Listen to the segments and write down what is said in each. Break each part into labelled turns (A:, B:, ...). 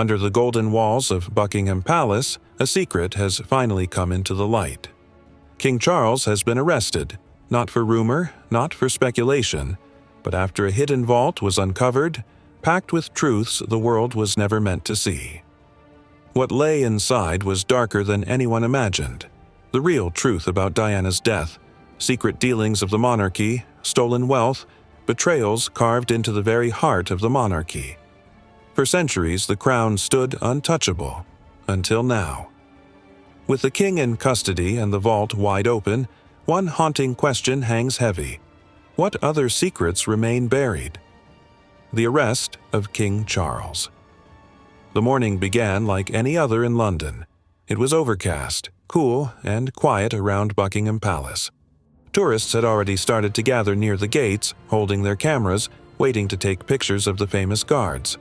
A: Under the golden walls of Buckingham Palace, a secret has finally come into the light. King Charles has been arrested, not for rumor, not for speculation, but after a hidden vault was uncovered, packed with truths the world was never meant to see. What lay inside was darker than anyone imagined. The real truth about Diana's death, secret dealings of the monarchy, stolen wealth, betrayals carved into the very heart of the monarchy. For centuries, the crown stood untouchable, until now. With the king in custody and the vault wide open, one haunting question hangs heavy. What other secrets remain buried? The arrest of King Charles. The morning began like any other in London. It was overcast, cool, and quiet around Buckingham Palace. Tourists had already started to gather near the gates, holding their cameras, waiting to take pictures of the famous guards.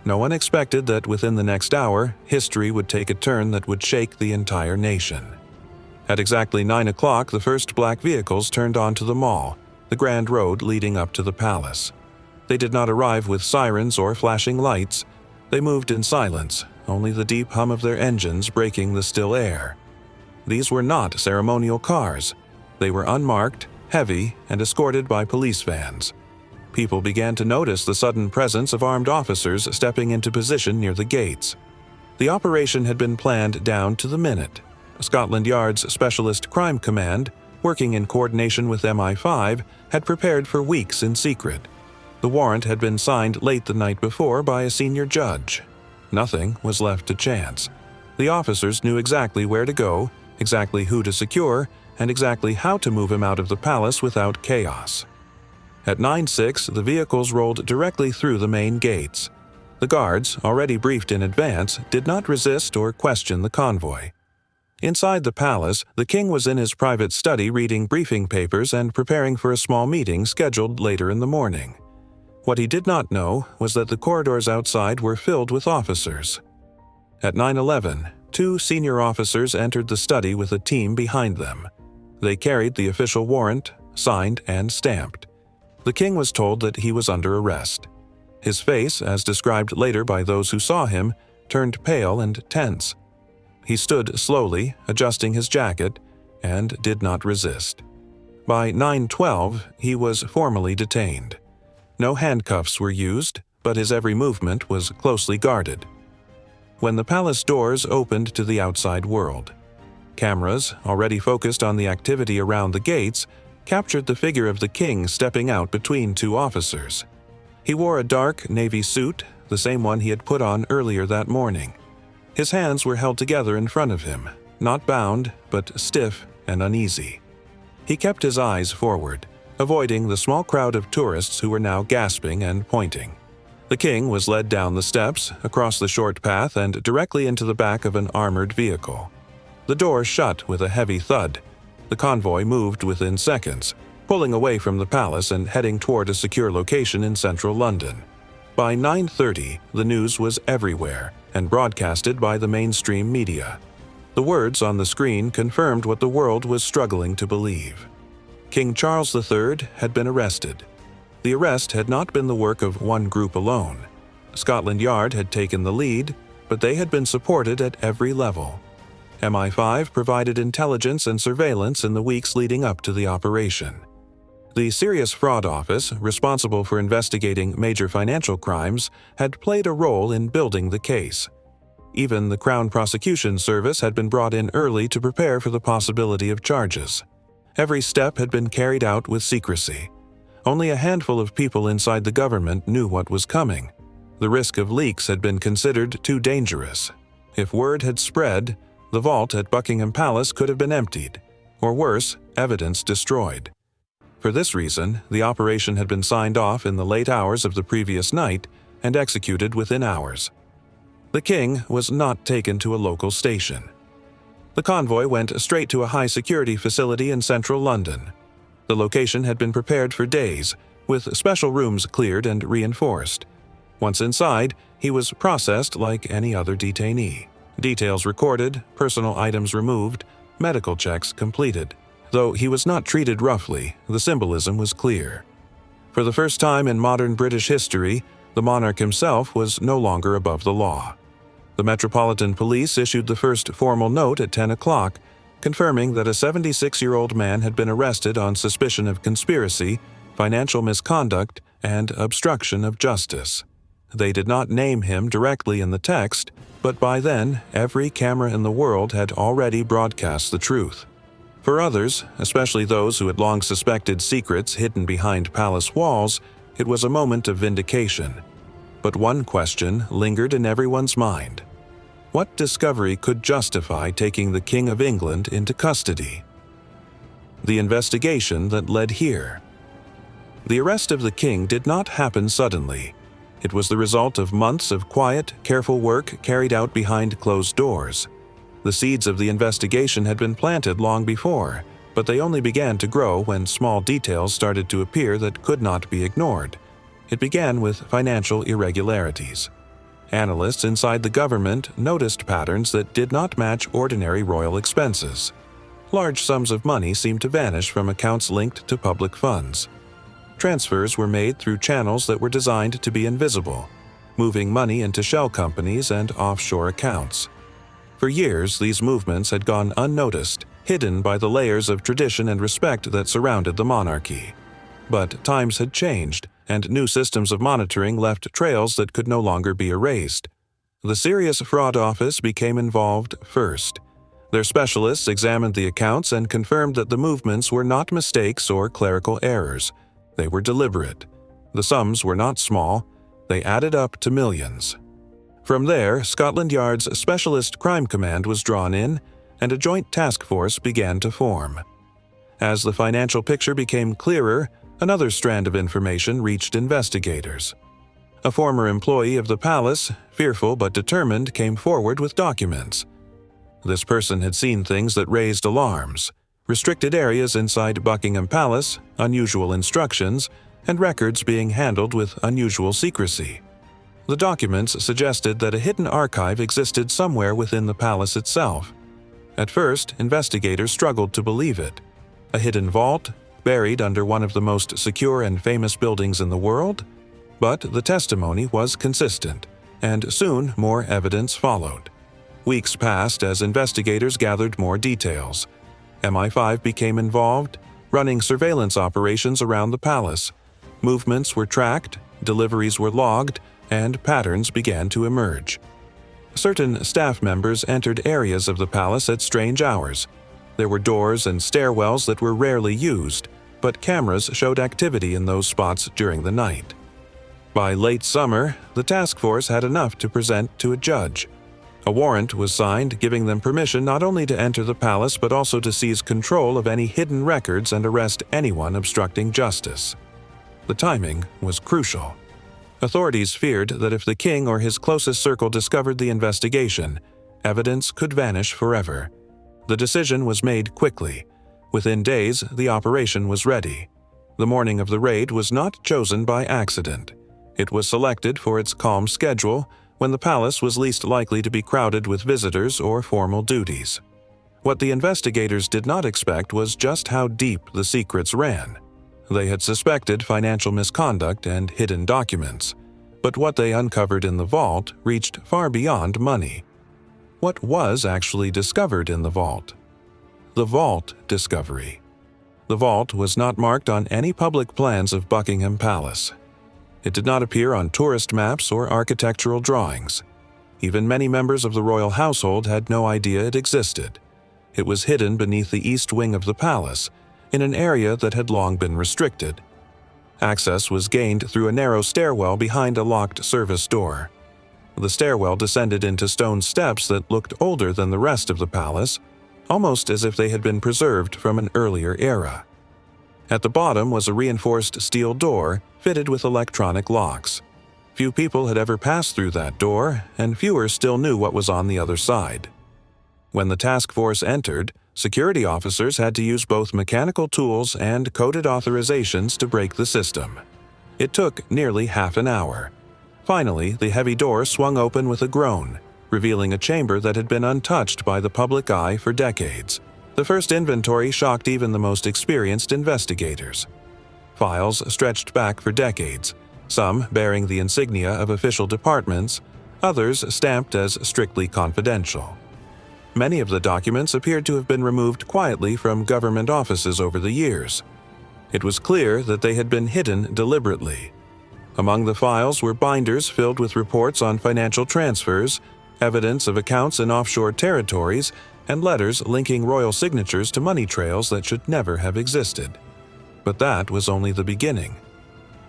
A: No one expected that within the next hour, history would take a turn that would shake the entire nation. At exactly 9 o'clock, the first black vehicles turned onto the Mall, the grand road leading up to the palace. They did not arrive with sirens or flashing lights. They moved in silence, only the deep hum of their engines breaking the still air. These were not ceremonial cars. They were unmarked, heavy, and escorted by police vans. People began to notice the sudden presence of armed officers stepping into position near the gates. The operation had been planned down to the minute. Scotland Yard's Specialist Crime Command, working in coordination with MI5, had prepared for weeks in secret. The warrant had been signed late the night before by a senior judge. Nothing was left to chance. The officers knew exactly where to go, exactly who to secure, and exactly how to move him out of the palace without chaos. At 9:06, the vehicles rolled directly through the main gates. The guards, already briefed in advance, did not resist or question the convoy. Inside the palace, the king was in his private study reading briefing papers and preparing for a small meeting scheduled later in the morning. What he did not know was that the corridors outside were filled with officers. At 9:11, 2 senior officers entered the study with a team behind them. They carried the official warrant, signed and stamped. The king was told that he was under arrest. His face, as described later by those who saw him, turned pale and tense. He stood slowly, adjusting his jacket, and did not resist. By 9:12, he was formally detained. No handcuffs were used, but his every movement was closely guarded. When the palace doors opened to the outside world, cameras, already focused on the activity around the gates, captured the figure of the king stepping out between 2 officers. He wore a dark navy suit, the same one he had put on earlier that morning. His hands were held together in front of him, not bound, but stiff and uneasy. He kept his eyes forward, avoiding the small crowd of tourists who were now gasping and pointing. The king was led down the steps, across the short path, and directly into the back of an armored vehicle. The door shut with a heavy thud. The convoy moved within seconds, pulling away from the palace and heading toward a secure location in central London. By 9:30, the news was everywhere and broadcasted by the mainstream media. The words on the screen confirmed what the world was struggling to believe. King Charles III had been arrested. The arrest had not been the work of one group alone. Scotland Yard had taken the lead, but they had been supported at every level. MI5 provided intelligence and surveillance in the weeks leading up to the operation. The Serious Fraud Office, responsible for investigating major financial crimes, had played a role in building the case. Even the Crown Prosecution Service had been brought in early to prepare for the possibility of charges. Every step had been carried out with secrecy. Only a handful of people inside the government knew what was coming. The risk of leaks had been considered too dangerous. If word had spread, the vault at Buckingham Palace could have been emptied, or worse, evidence destroyed. For this reason, the operation had been signed off in the late hours of the previous night and executed within hours. The king was not taken to a local station. The convoy went straight to a high-security facility in central London. The location had been prepared for days, with special rooms cleared and reinforced. Once inside, he was processed like any other detainee. Details recorded, personal items removed, medical checks completed. Though he was not treated roughly, the symbolism was clear. For the first time in modern British history, the monarch himself was no longer above the law. The Metropolitan Police issued the first formal note at 10 o'clock, confirming that a 76-year-old man had been arrested on suspicion of conspiracy, financial misconduct, and obstruction of justice. They did not name him directly in the text, but by then, every camera in the world had already broadcast the truth. For others, especially those who had long suspected secrets hidden behind palace walls, it was a moment of vindication. But one question lingered in everyone's mind. What discovery could justify taking the King of England into custody? The investigation that led here. The arrest of the king did not happen suddenly. It was the result of months of quiet, careful work carried out behind closed doors. The seeds of the investigation had been planted long before, but they only began to grow when small details started to appear that could not be ignored. It began with financial irregularities. Analysts inside the government noticed patterns that did not match ordinary royal expenses. Large sums of money seemed to vanish from accounts linked to public funds. Transfers were made through channels that were designed to be invisible, moving money into shell companies and offshore accounts. For years, these movements had gone unnoticed, hidden by the layers of tradition and respect that surrounded the monarchy. But times had changed, and new systems of monitoring left trails that could no longer be erased. The Serious Fraud Office became involved first. Their specialists examined the accounts and confirmed that the movements were not mistakes or clerical errors. They were deliberate. The sums were not small. They added up to millions. From there, Scotland Yard's Specialist Crime Command was drawn in, and a joint task force began to form. As the financial picture became clearer, another strand of information reached investigators. A former employee of the palace, fearful but determined, came forward with documents. This person had seen things that raised alarms: restricted areas inside Buckingham Palace, unusual instructions, and records being handled with unusual secrecy. The documents suggested that a hidden archive existed somewhere within the palace itself. At first, investigators struggled to believe it. A hidden vault, buried under one of the most secure and famous buildings in the world? But the testimony was consistent, and soon more evidence followed. Weeks passed as investigators gathered more details. MI5 became involved, running surveillance operations around the palace. Movements were tracked, deliveries were logged, and patterns began to emerge. Certain staff members entered areas of the palace at strange hours. There were doors and stairwells that were rarely used, but cameras showed activity in those spots during the night. By late summer, the task force had enough to present to a judge. A warrant was signed giving them permission not only to enter the palace but also to seize control of any hidden records and arrest anyone obstructing justice. The timing was crucial. Authorities feared that if the king or his closest circle discovered the investigation, evidence could vanish forever. The decision was made quickly. Within days, the operation was ready. The morning of the raid was not chosen by accident. It was selected for its calm schedule, when the palace was least likely to be crowded with visitors or formal duties. What the investigators did not expect was just how deep the secrets ran. They had suspected financial misconduct and hidden documents, but what they uncovered in the vault reached far beyond money. What was actually discovered in the vault? The vault discovery. The vault was not marked on any public plans of Buckingham Palace. It did not appear on tourist maps or architectural drawings. Even many members of the royal household had no idea it existed. It was hidden beneath the east wing of the palace, in an area that had long been restricted. Access was gained through a narrow stairwell behind a locked service door. The stairwell descended into stone steps that looked older than the rest of the palace, almost as if they had been preserved from an earlier era. At the bottom was a reinforced steel door fitted with electronic locks. Few people had ever passed through that door, and fewer still knew what was on the other side. When the task force entered, security officers had to use both mechanical tools and coded authorizations to break the system. It took nearly half an hour. Finally, the heavy door swung open with a groan, revealing a chamber that had been untouched by the public eye for decades. The first inventory shocked even the most experienced investigators. Files stretched back for decades, some bearing the insignia of official departments, others stamped as strictly confidential. Many of the documents appeared to have been removed quietly from government offices over the years. It was clear that they had been hidden deliberately. Among the files were binders filled with reports on financial transfers, evidence of accounts in offshore territories, and letters linking royal signatures to money trails that should never have existed. But that was only the beginning.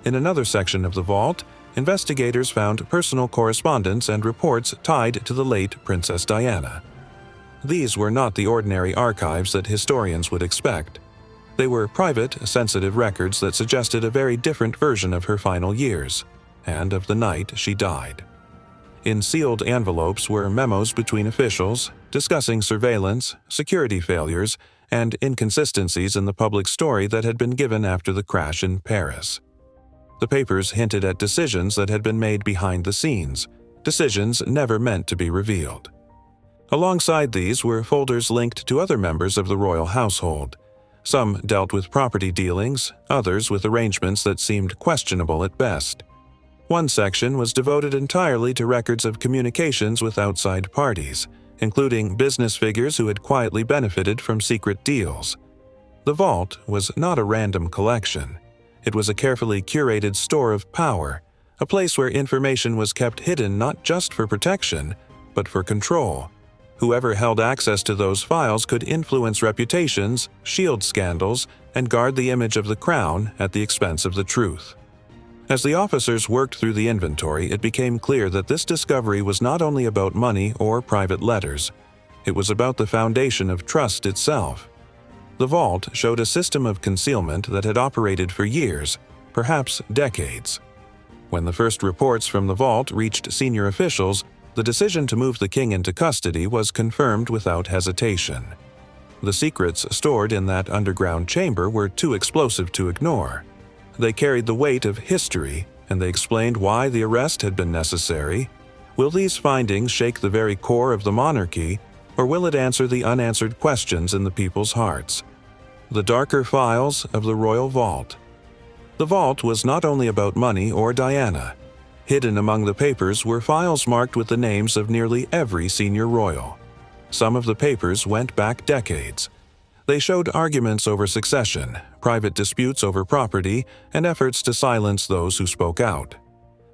A: In another section of the vault, investigators found personal correspondence and reports tied to the late Princess Diana. These were not the ordinary archives that historians would expect. They were private, sensitive records that suggested a very different version of her final years, and of the night she died. In sealed envelopes were memos between officials, discussing surveillance, security failures, and inconsistencies in the public story that had been given after the crash in Paris. The papers hinted at decisions that had been made behind the scenes, decisions never meant to be revealed. Alongside these were folders linked to other members of the royal household. Some dealt with property dealings, others with arrangements that seemed questionable at best. One section was devoted entirely to records of communications with outside parties, including business figures who had quietly benefited from secret deals. The vault was not a random collection. It was a carefully curated store of power, a place where information was kept hidden not just for protection, but for control. Whoever held access to those files could influence reputations, shield scandals, and guard the image of the crown at the expense of the truth. As the officers worked through the inventory, it became clear that this discovery was not only about money or private letters. It was about the foundation of trust itself. The vault showed a system of concealment that had operated for years, perhaps decades. When the first reports from the vault reached senior officials, the decision to move the king into custody was confirmed without hesitation. The secrets stored in that underground chamber were too explosive to ignore. They carried the weight of history, and they explained why the arrest had been necessary. Will these findings shake the very core of the monarchy, or will it answer the unanswered questions in the people's hearts? The darker files of the royal vault. The vault was not only about money or Diana. Hidden among the papers were files marked with the names of nearly every senior royal. Some of the papers went back decades. They showed arguments over succession, private disputes over property, and efforts to silence those who spoke out.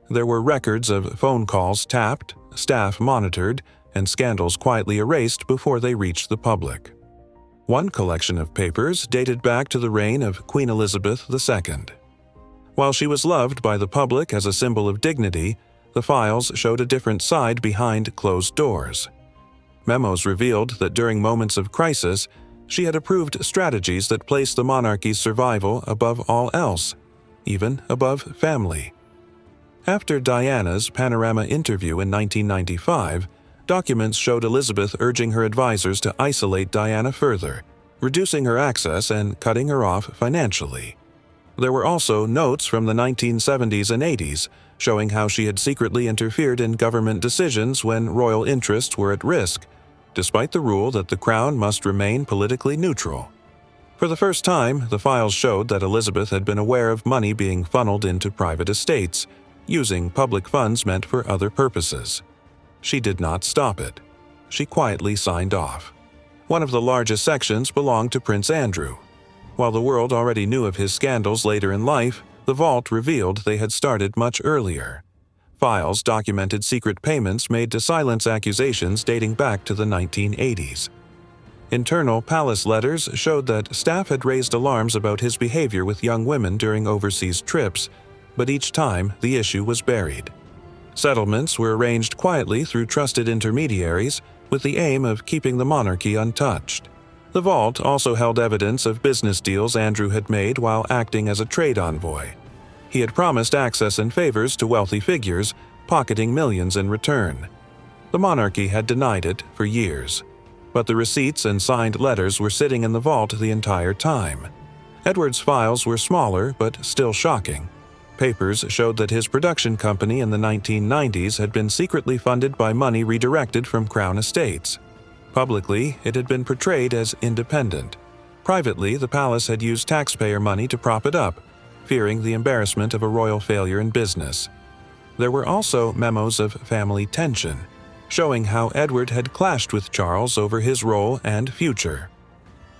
A: There were records of phone calls tapped, staff monitored, and scandals quietly erased before they reached the public. One collection of papers dated back to the reign of Queen Elizabeth II. While she was loved by the public as a symbol of dignity, the files showed a different side behind closed doors. Memos revealed that during moments of crisis, she had approved strategies that placed the monarchy's survival above all else, even above family. After Diana's Panorama interview in 1995, documents showed Elizabeth urging her advisors to isolate Diana further, reducing her access and cutting her off financially. There were also notes from the 1970s and 80s showing how she had secretly interfered in government decisions when royal interests were at risk, despite the rule that the crown must remain politically neutral. For the first time, the files showed that Elizabeth had been aware of money being funneled into private estates, using public funds meant for other purposes. She did not stop it. She quietly signed off. One of the largest sections belonged to Prince Andrew. While the world already knew of his scandals later in life, the vault revealed they had started much earlier. Files documented secret payments made to silence accusations dating back to the 1980s. Internal palace letters showed that staff had raised alarms about his behavior with young women during overseas trips, but each time the issue was buried. Settlements were arranged quietly through trusted intermediaries with the aim of keeping the monarchy untouched. The vault also held evidence of business deals Andrew had made while acting as a trade envoy. He had promised access and favors to wealthy figures, pocketing millions in return. The monarchy had denied it for years, but the receipts and signed letters were sitting in the vault the entire time. Edward's files were smaller but still shocking. Papers showed that his production company in the 1990s had been secretly funded by money redirected from Crown estates. Publicly, it had been portrayed as independent. Privately, the palace had used taxpayer money to prop it up, fearing the embarrassment of a royal failure in business. There were also memos of family tension, showing how Edward had clashed with Charles over his role and future.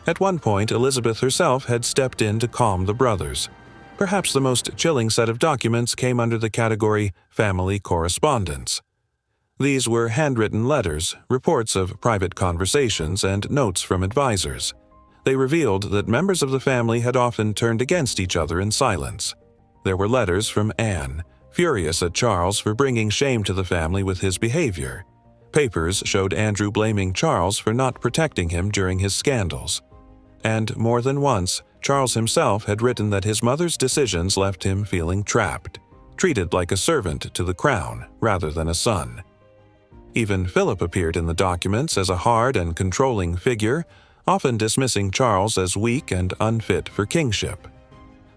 A: At one point, Elizabeth herself had stepped in to calm the brothers. Perhaps the most chilling set of documents came under the category family correspondence. These were handwritten letters, reports of private conversations, and notes from advisors. They revealed that members of the family had often turned against each other in silence. There were letters from Anne, furious at Charles for bringing shame to the family with his behavior. Papers showed Andrew blaming Charles for not protecting him during his scandals. And more than once, Charles himself had written that his mother's decisions left him feeling trapped, treated like a servant to the crown rather than a son. Even Philip appeared in the documents as a hard and controlling figure, often dismissing Charles as weak and unfit for kingship.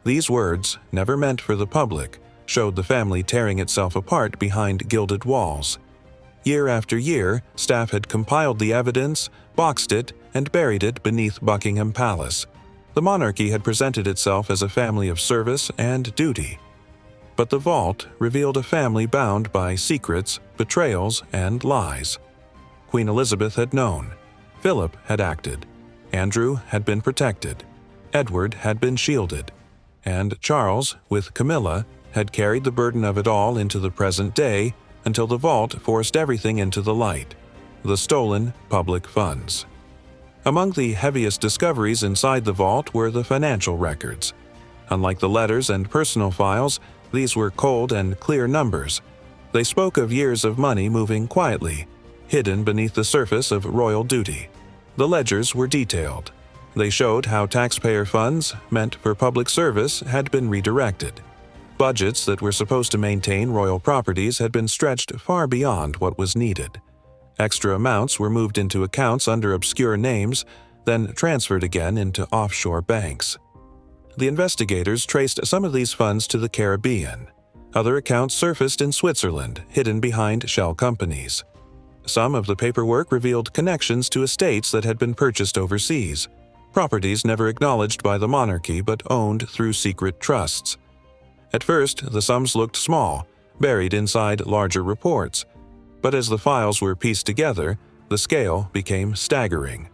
A: These words, never meant for the public, showed the family tearing itself apart behind gilded walls. Year after year, staff had compiled the evidence, boxed it, and buried it beneath Buckingham Palace. The monarchy had presented itself as a family of service and duty. But the vault revealed a family bound by secrets, betrayals, and lies. Queen Elizabeth had known. Philip had acted. Andrew had been protected. Edward had been shielded. And Charles, with Camilla, had carried the burden of it all into the present day until the vault forced everything into the light: the stolen public funds. Among the heaviest discoveries inside the vault were the financial records. Unlike the letters and personal files, these were cold and clear numbers. They spoke of years of money moving quietly, hidden beneath the surface of royal duty. The ledgers were detailed. They showed how taxpayer funds, meant for public service, had been redirected. Budgets that were supposed to maintain royal properties had been stretched far beyond what was needed. Extra amounts were moved into accounts under obscure names, then transferred again into offshore banks. The investigators traced some of these funds to the Caribbean. Other accounts surfaced in Switzerland, hidden behind shell companies. Some of the paperwork revealed connections to estates that had been purchased overseas, properties never acknowledged by the monarchy but owned through secret trusts. At first, the sums looked small, buried inside larger reports. But as the files were pieced together, the scale became staggering.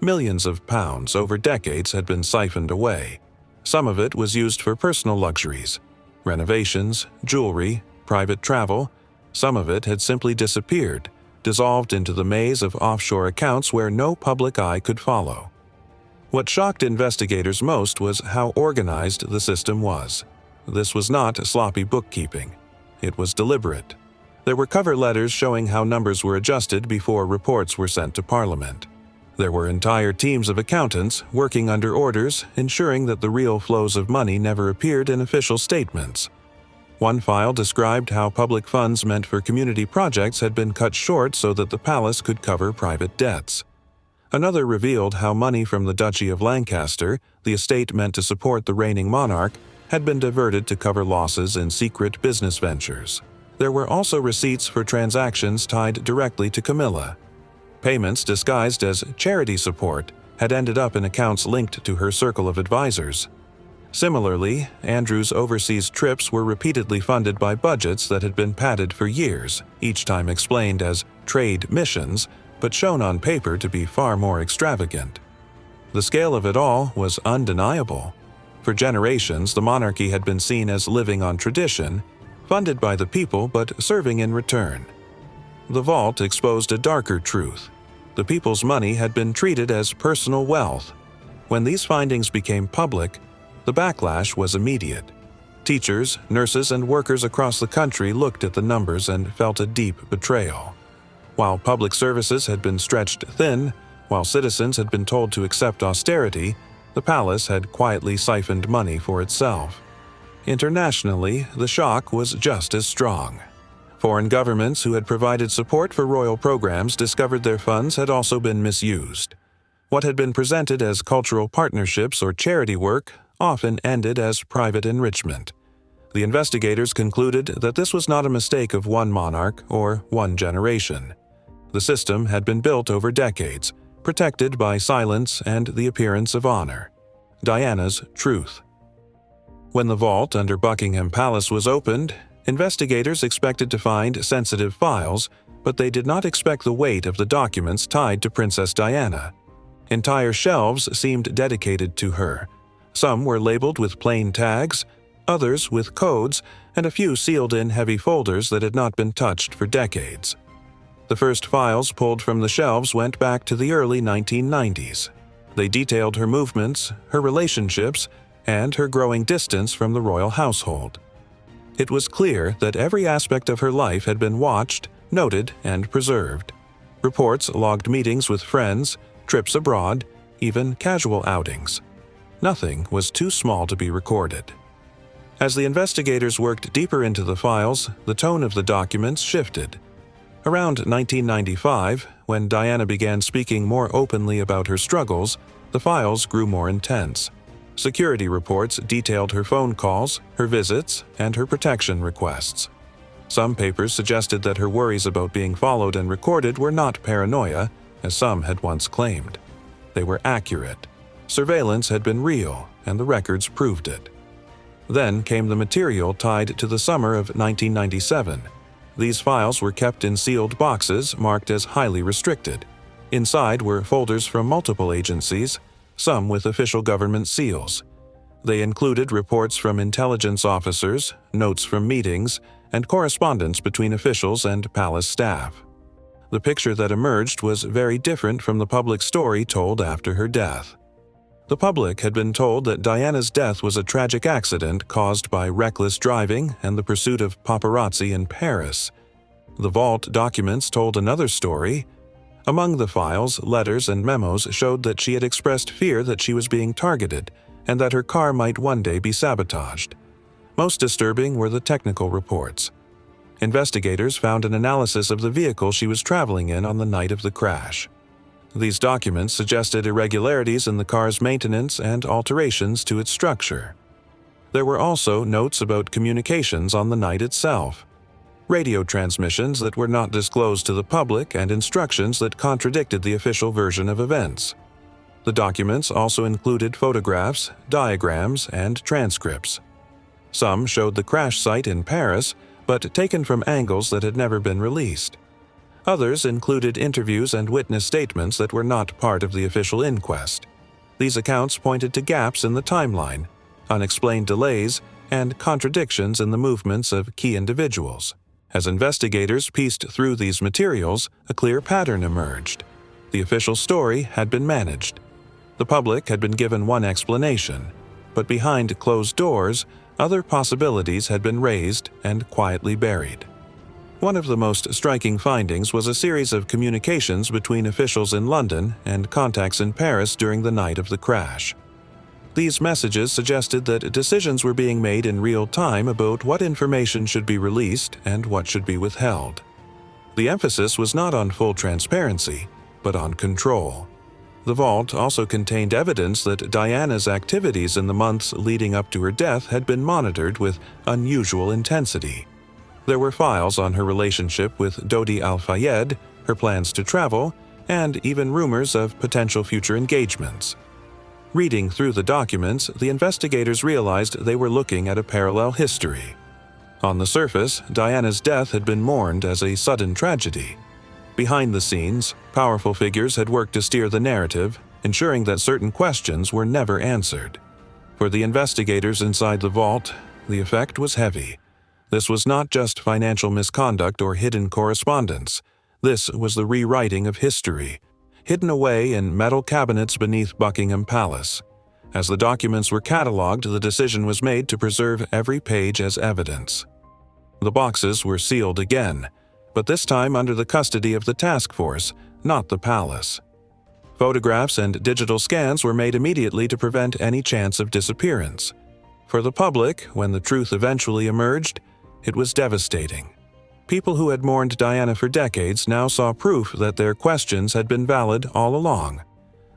A: Millions of pounds over decades had been siphoned away. Some of it was used for personal luxuries, renovations, jewelry, private travel. Some of it had simply disappeared, dissolved into the maze of offshore accounts where no public eye could follow. What shocked investigators most was how organized the system was. This was not sloppy bookkeeping. It was deliberate. There were cover letters showing how numbers were adjusted before reports were sent to Parliament. There were entire teams of accountants working under orders, ensuring that the real flows of money never appeared in official statements. One file described how public funds meant for community projects had been cut short so that the palace could cover private debts. Another revealed how money from the Duchy of Lancaster, the estate meant to support the reigning monarch, had been diverted to cover losses in secret business ventures. There were also receipts for transactions tied directly to Camilla. Payments disguised as charity support had ended up in accounts linked to her circle of advisors. Similarly, Andrew's overseas trips were repeatedly funded by budgets that had been padded for years, each time explained as trade missions, but shown on paper to be far more extravagant. The scale of it all was undeniable. For generations, the monarchy had been seen as living on tradition, funded by the people but serving in return. The vault exposed a darker truth. The people's money had been treated as personal wealth. When these findings became public, the backlash was immediate. Teachers, nurses, and workers across the country looked at the numbers and felt a deep betrayal. While public services had been stretched thin, while citizens had been told to accept austerity, the palace had quietly siphoned money for itself. Internationally, the shock was just as strong. Foreign governments who had provided support for royal programs discovered their funds had also been misused. What had been presented as cultural partnerships or charity work often ended as private enrichment. The investigators concluded that this was not a mistake of one monarch or one generation. The system had been built over decades, protected by silence and the appearance of honor. Diana's truth. When the vault under Buckingham Palace was opened, Investigators expected to find sensitive files, but they did not expect the weight of the documents tied to Princess Diana. Entire shelves seemed dedicated to her. Some were labeled with plain tags, others with codes, and a few sealed in heavy folders that had not been touched for decades. The first files pulled from the shelves went back to the early 1990s. They detailed her movements, her relationships, and her growing distance from the royal household. It was clear that every aspect of her life had been watched, noted, and preserved. Reports logged meetings with friends, trips abroad, even casual outings. Nothing was too small to be recorded. As the investigators worked deeper into the files, the tone of the documents shifted. Around 1995, when Diana began speaking more openly about her struggles, the files grew more intense. Security reports detailed her phone calls, her visits, and her protection requests. Some papers suggested that her worries about being followed and recorded were not paranoia, as some had once claimed. They were accurate. Surveillance had been real, and the records proved it. Then came the material tied to the summer of 1997. These files were kept in sealed boxes marked as highly restricted. Inside were folders from multiple agencies, some with official government seals. They included reports from intelligence officers, notes from meetings, and correspondence between officials and palace staff. The picture that emerged was very different from the public story told after her death. The public had been told that Diana's death was a tragic accident caused by reckless driving and the pursuit of paparazzi in Paris. The vault documents told another story. Among the files, letters and memos showed that she had expressed fear that she was being targeted and that her car might one day be sabotaged. Most disturbing were the technical reports. Investigators found an analysis of the vehicle she was traveling in on the night of the crash. These documents suggested irregularities in the car's maintenance and alterations to its structure. There were also notes about communications on the night itself, radio transmissions that were not disclosed to the public, and instructions that contradicted the official version of events. The documents also included photographs, diagrams, and transcripts. Some showed the crash site in Paris, but taken from angles that had never been released. Others included interviews and witness statements that were not part of the official inquest. These accounts pointed to gaps in the timeline, unexplained delays, and contradictions in the movements of key individuals. As investigators pieced through these materials, a clear pattern emerged. The official story had been managed. The public had been given one explanation, but behind closed doors, other possibilities had been raised and quietly buried. One of the most striking findings was a series of communications between officials in London and contacts in Paris during the night of the crash. These messages suggested that decisions were being made in real time about what information should be released and what should be withheld. The emphasis was not on full transparency, but on control. The vault also contained evidence that Diana's activities in the months leading up to her death had been monitored with unusual intensity. There were files on her relationship with Dodi Al-Fayed, her plans to travel, and even rumors of potential future engagements. Reading through the documents, the investigators realized they were looking at a parallel history. On the surface, Diana's death had been mourned as a sudden tragedy. Behind the scenes, powerful figures had worked to steer the narrative, ensuring that certain questions were never answered. For the investigators inside the vault, the effect was heavy. This was not just financial misconduct or hidden correspondence. This was the rewriting of history, hidden away in metal cabinets beneath Buckingham Palace. As the documents were catalogued, the decision was made to preserve every page as evidence. The boxes were sealed again, but this time under the custody of the task force, not the palace. Photographs and digital scans were made immediately to prevent any chance of disappearance. For the public, when the truth eventually emerged, it was devastating. People who had mourned Diana for decades now saw proof that their questions had been valid all along.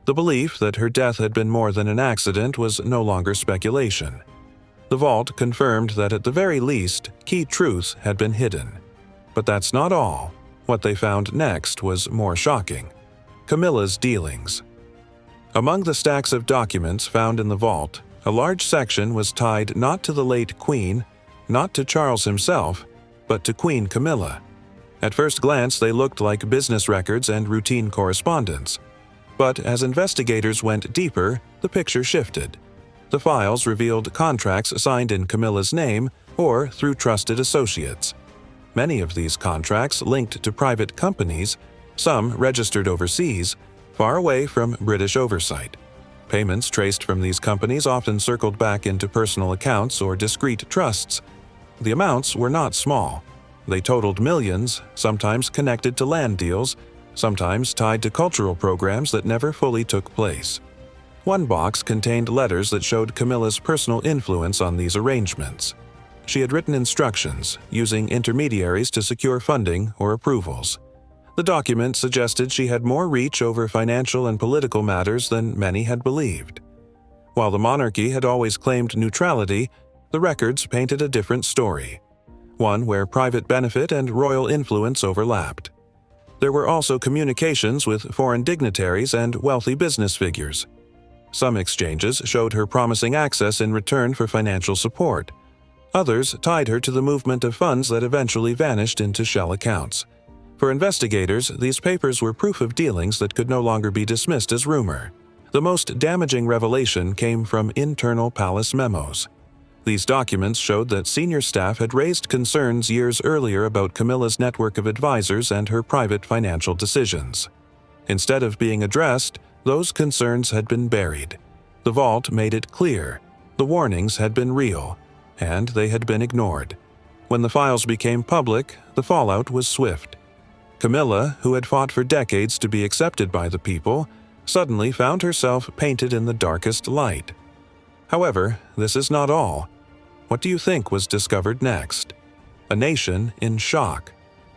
A: The belief that her death had been more than an accident was no longer speculation. The vault confirmed that at the very least, key truths had been hidden. But that's not all. What they found next was more shocking. Camilla's dealings. Among the stacks of documents found in the vault, a large section was tied not to the late Queen, not to Charles himself, but to Queen Camilla. At first glance, they looked like business records and routine correspondence. But as investigators went deeper, the picture shifted. The files revealed contracts signed in Camilla's name or through trusted associates. Many of these contracts linked to private companies, some registered overseas, far away from British oversight. Payments traced from these companies often circled back into personal accounts or discrete trusts. The amounts were not small. They totaled millions, sometimes connected to land deals, sometimes tied to cultural programs that never fully took place. One box contained letters that showed Camilla's personal influence on these arrangements. She had written instructions, using intermediaries to secure funding or approvals. The document suggested she had more reach over financial and political matters than many had believed. While the monarchy had always claimed neutrality, the records painted a different story, one where private benefit and royal influence overlapped. There were also communications with foreign dignitaries and wealthy business figures. Some exchanges showed her promising access in return for financial support. Others tied her to the movement of funds that eventually vanished into shell accounts. For investigators, these papers were proof of dealings that could no longer be dismissed as rumor. The most damaging revelation came from internal palace memos. These documents showed that senior staff had raised concerns years earlier about Camilla's network of advisors and her private financial decisions. Instead of being addressed, those concerns had been buried. The vault made it clear. The warnings had been real, and they had been ignored. When the files became public, the fallout was swift. Camilla, who had fought for decades to be accepted by the people, suddenly found herself painted in the darkest light. However, this is not all. What do you think was discovered next? A nation in shock.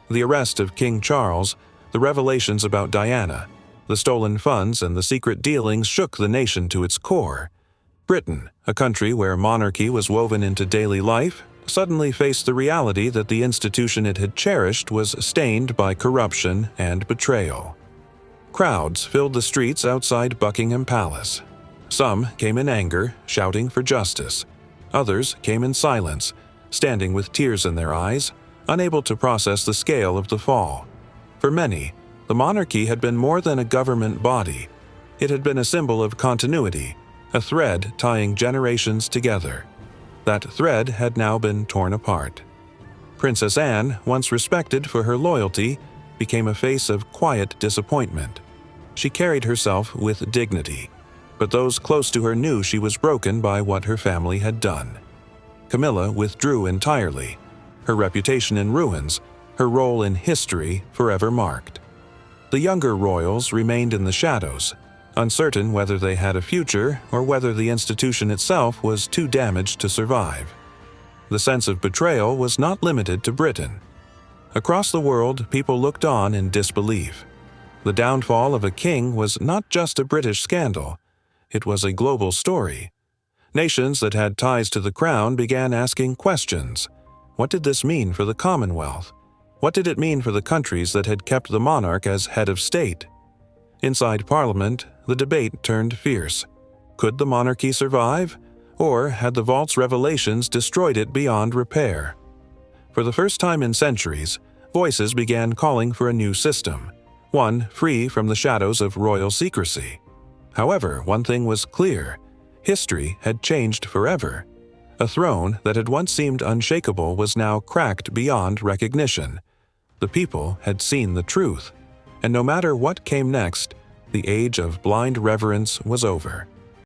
A: The arrest of King Charles, the revelations about Diana, the stolen funds and the secret dealings shook the nation to its core. Britain, a country where monarchy was woven into daily life, suddenly faced the reality that the institution it had cherished was stained by corruption and betrayal. Crowds filled the streets outside Buckingham Palace. Some came in anger, shouting for justice. Others came in silence, standing with tears in their eyes, unable to process the scale of the fall. For many, the monarchy had been more than a government body. It had been a symbol of continuity, a thread tying generations together. That thread had now been torn apart. Princess Anne, once respected for her loyalty, became a face of quiet disappointment. She carried herself with dignity, but those close to her knew she was broken by what her family had done. Camilla withdrew entirely, her reputation in ruins, her role in history forever marked. The younger royals remained in the shadows, uncertain whether they had a future or whether the institution itself was too damaged to survive. The sense of betrayal was not limited to Britain. Across the world, people looked on in disbelief. The downfall of a king was not just a British scandal. It was a global story. Nations that had ties to the crown began asking questions. What did this mean for the Commonwealth? What did it mean for the countries that had kept the monarch as head of state? Inside Parliament, the debate turned fierce. Could the monarchy survive? Or had the vault's revelations destroyed it beyond repair? For the first time in centuries, voices began calling for a new system, one free from the shadows of royal secrecy. However, one thing was clear: history had changed forever. A throne that had once seemed unshakable was now cracked beyond recognition. The people had seen the truth, and no matter what came next, the age of blind reverence was over.